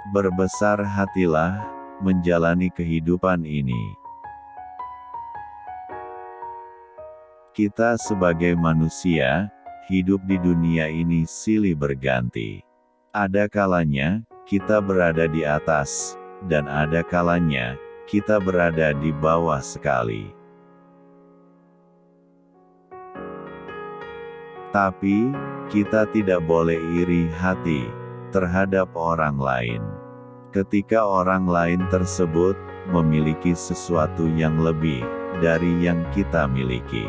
Berbesar hatilah menjalani kehidupan ini. Kita sebagai manusia, hidup di dunia ini silih berganti. Ada kalanya, kita berada di atas, dan ada kalanya, kita berada di bawah sekali. Tapi, kita tidak boleh iri hati terhadap orang lain. Ketika orang lain tersebut memiliki sesuatu yang lebih dari yang kita miliki.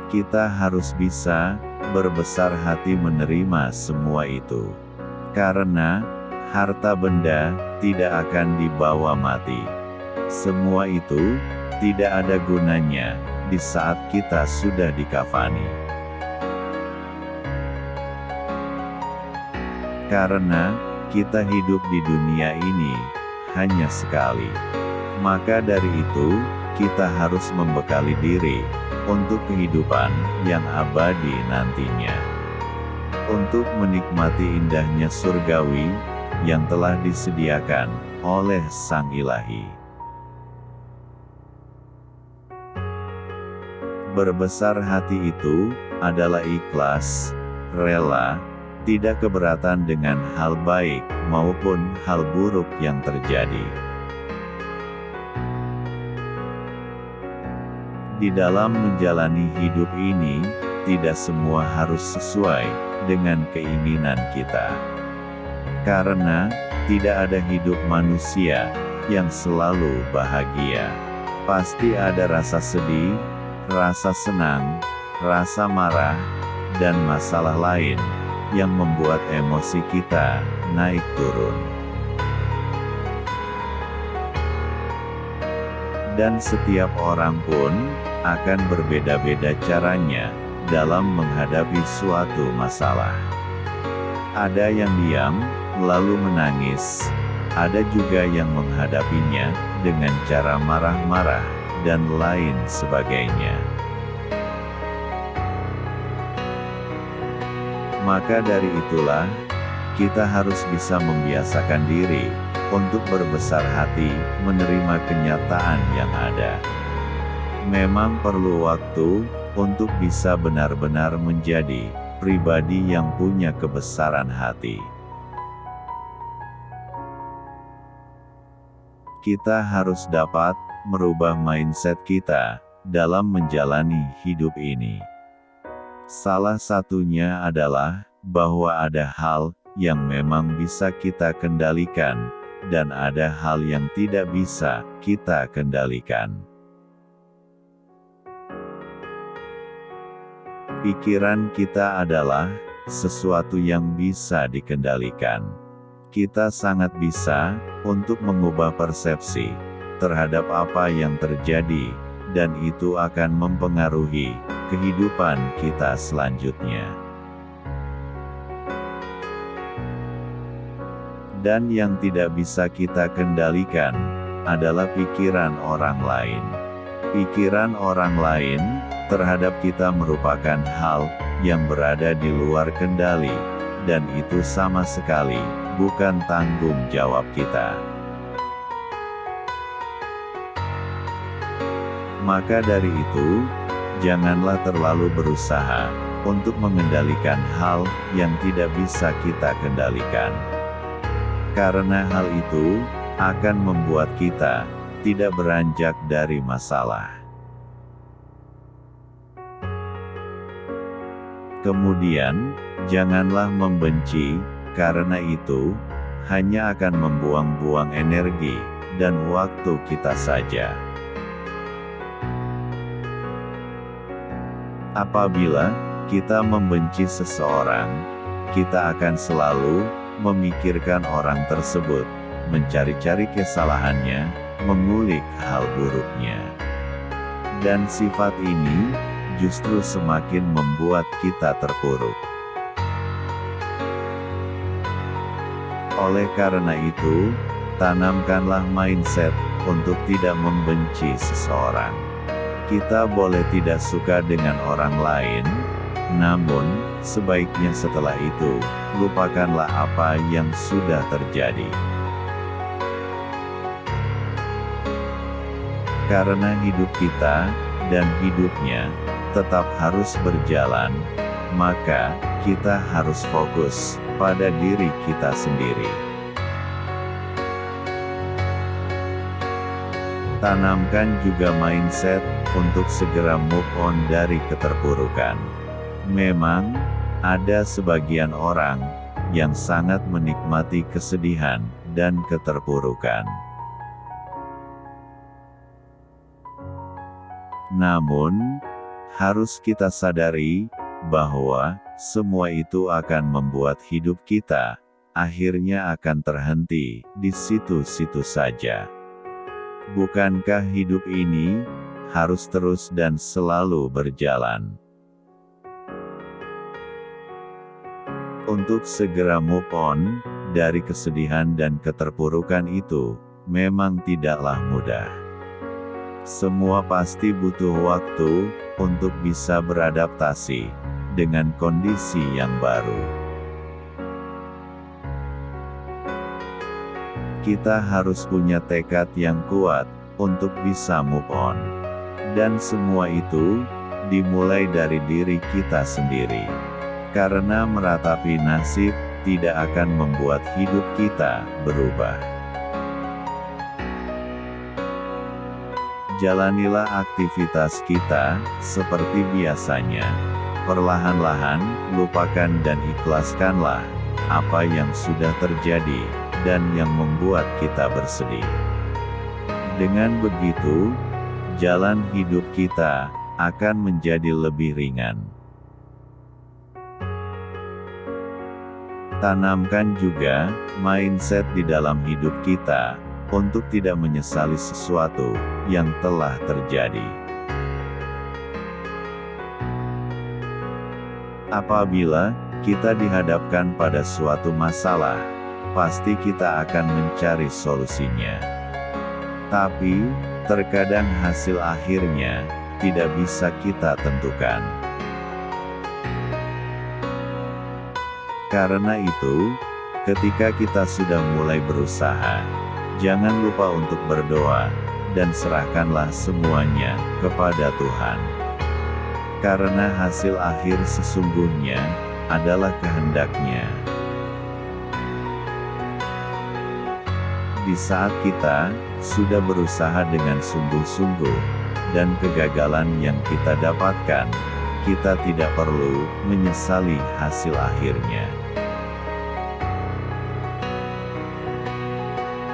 Kita harus bisa berbesar hati menerima semua itu. Karena harta benda tidak akan dibawa mati. Semua itu tidak ada gunanya di saat kita sudah dikafani. Karena kita hidup di dunia ini hanya sekali. Maka dari itu, kita harus membekali diri untuk kehidupan yang abadi nantinya. Untuk menikmati indahnya surgawi yang telah disediakan oleh Sang Ilahi. Berbesar hati itu adalah ikhlas, rela, tidak keberatan dengan hal baik maupun hal buruk yang terjadi. Di dalam menjalani hidup ini, tidak semua harus sesuai dengan keinginan kita. Karena, tidak ada hidup manusia yang selalu bahagia. Pasti ada rasa sedih, rasa senang, rasa marah, dan masalah lain yang membuat emosi kita naik turun. Dan setiap orang pun akan berbeda-beda caranya dalam menghadapi suatu masalah. Ada yang diam, lalu menangis. Ada juga yang menghadapinya dengan cara marah-marah, dan lain sebagainya. Maka dari itulah, kita harus bisa membiasakan diri untuk berbesar hati menerima kenyataan yang ada. Memang perlu waktu untuk bisa benar-benar menjadi pribadi yang punya kebesaran hati. Kita harus dapat merubah mindset kita dalam menjalani hidup ini. Salah satunya adalah bahwa ada hal yang memang bisa kita kendalikan, dan ada hal yang tidak bisa kita kendalikan. Pikiran kita adalah sesuatu yang bisa dikendalikan. Kita sangat bisa untuk mengubah persepsi terhadap apa yang terjadi, dan itu akan mempengaruhi kehidupan kita selanjutnya. Dan yang tidak bisa kita kendalikan adalah pikiran orang lain. Pikiran orang lain terhadap kita merupakan hal yang berada di luar kendali, dan itu sama sekali bukan tanggung jawab kita. Maka dari itu, janganlah terlalu berusaha untuk mengendalikan hal yang tidak bisa kita kendalikan. Karena hal itu akan membuat kita tidak beranjak dari masalah. Kemudian, janganlah membenci, karena itu hanya akan membuang-buang energi dan waktu kita saja. Apabila kita membenci seseorang, kita akan selalu memikirkan orang tersebut, mencari-cari kesalahannya, mengulik hal buruknya. Dan sifat ini justru semakin membuat kita terpuruk. Oleh karena itu, tanamkanlah mindset untuk tidak membenci seseorang. Kita boleh tidak suka dengan orang lain, Namun, sebaiknya setelah itu, lupakanlah apa yang sudah terjadi. Karena hidup kita, dan hidupnya, tetap harus berjalan, maka, kita harus fokus pada diri kita sendiri. Tanamkan juga mindset untuk segera move on dari keterpurukan. Memang, ada sebagian orang yang sangat menikmati kesedihan dan keterpurukan. Namun, harus kita sadari bahwa semua itu akan membuat hidup kita akhirnya akan terhenti di situ-situ saja. Bukankah hidup ini harus terus dan selalu berjalan? Untuk segera move on dari kesedihan dan keterpurukan itu memang tidaklah mudah. Semua pasti butuh waktu untuk bisa beradaptasi dengan kondisi yang baru. Kita harus punya tekad yang kuat untuk bisa move on. Dan semua itu dimulai dari diri kita sendiri. Karena meratapi nasib tidak akan membuat hidup kita berubah. Jalanilah aktivitas kita seperti biasanya. Perlahan-lahan, lupakan dan ikhlaskanlah apa yang sudah terjadi dan yang membuat kita bersedih. Dengan begitu, jalan hidup kita akan menjadi lebih ringan. Tanamkan juga mindset di dalam hidup kita untuk tidak menyesali sesuatu yang telah terjadi. Apabila kita dihadapkan pada suatu masalah, pasti kita akan mencari solusinya. Tapi, terkadang hasil akhirnya tidak bisa kita tentukan. Karena itu, ketika kita sudah mulai berusaha, jangan lupa untuk berdoa, dan serahkanlah semuanya kepada Tuhan. Karena hasil akhir sesungguhnya adalah kehendak-Nya. Di saat kita sudah berusaha dengan sungguh-sungguh, dan kegagalan yang kita dapatkan, kita tidak perlu menyesali hasil akhirnya.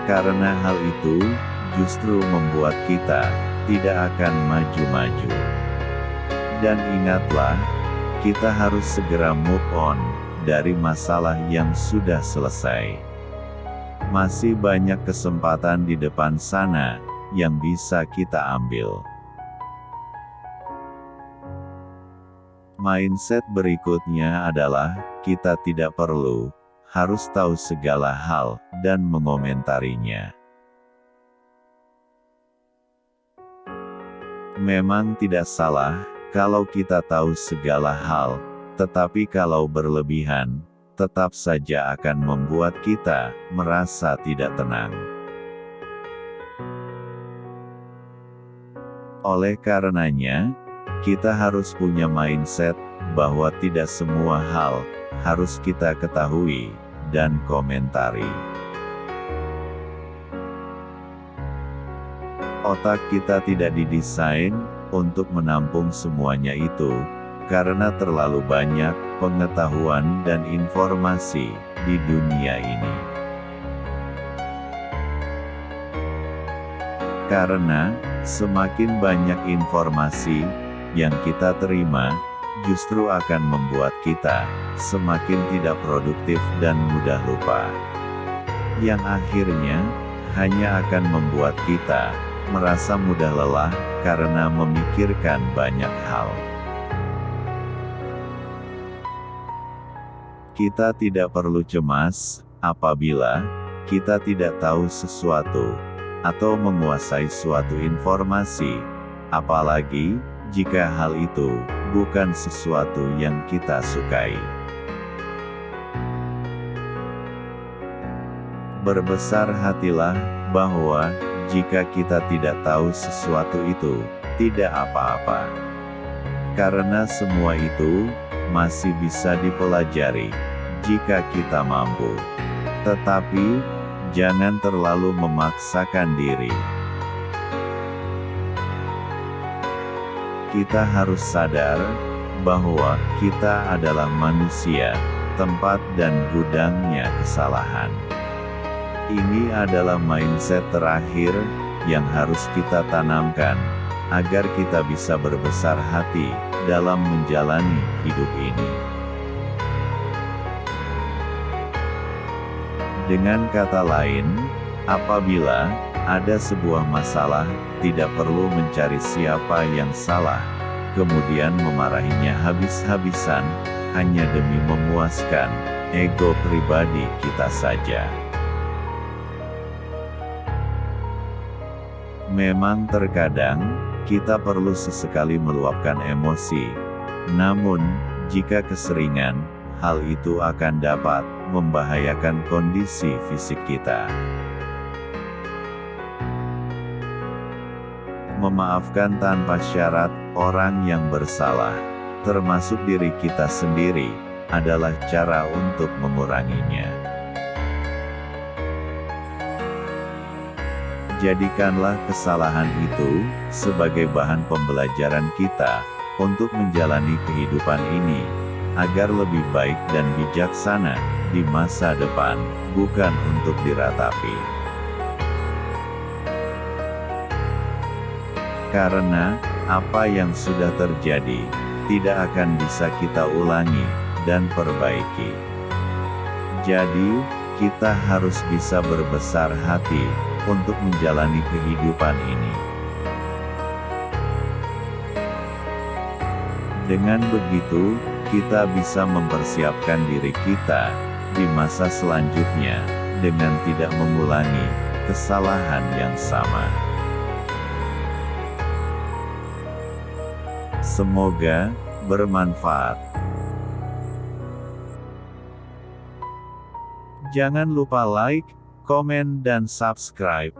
Karena hal itu justru membuat kita tidak akan maju-maju. Dan ingatlah, kita harus segera move on dari masalah yang sudah selesai. Masih banyak kesempatan di depan sana yang bisa kita ambil. Mindset berikutnya adalah, kita tidak perlu harus tahu segala hal dan mengomentarinya. Memang tidak salah kalau kita tahu segala hal, tetapi kalau berlebihan, tetap saja akan membuat kita merasa tidak tenang. Oleh karenanya, kita harus punya mindset bahwa tidak semua hal harus kita ketahui dan komentari. Otak kita tidak didesain untuk menampung semuanya itu, karena terlalu banyak pengetahuan dan informasi di dunia ini. Karena semakin banyak informasi yang kita terima, justru akan membuat kita semakin tidak produktif dan mudah lupa. Yang akhirnya hanya akan membuat kita merasa mudah lelah karena memikirkan banyak hal. Kita tidak perlu cemas apabila kita tidak tahu sesuatu atau menguasai suatu informasi, apalagi jika hal itu bukan sesuatu yang kita sukai. Berbesar hatilah, bahwa, jika kita tidak tahu sesuatu itu, tidak apa-apa. Karena semua itu, masih bisa dipelajari, jika kita mampu. Tetapi, jangan terlalu memaksakan diri. Kita harus sadar, bahwa kita adalah manusia, tempat dan gudangnya kesalahan. Ini adalah mindset terakhir, yang harus kita tanamkan, agar kita bisa berbesar hati, dalam menjalani hidup ini. Dengan kata lain, apabila ada sebuah masalah, tidak perlu mencari siapa yang salah, kemudian memarahinya habis-habisan, hanya demi memuaskan ego pribadi kita saja. Memang terkadang, kita perlu sesekali meluapkan emosi. Namun, jika keseringan, hal itu akan dapat membahayakan kondisi fisik kita. Memaafkan tanpa syarat orang yang bersalah, termasuk diri kita sendiri, adalah cara untuk menguranginya. Jadikanlah kesalahan itu sebagai bahan pembelajaran kita untuk menjalani kehidupan ini agar lebih baik dan bijaksana di masa depan, bukan untuk diratapi. Karena apa yang sudah terjadi tidak akan bisa kita ulangi dan perbaiki. Jadi, kita harus bisa berbesar hati untuk menjalani kehidupan ini. Dengan begitu, kita bisa mempersiapkan diri kita di masa selanjutnya dengan tidak mengulangi kesalahan yang sama. Semoga bermanfaat. Jangan lupa like, komen dan subscribe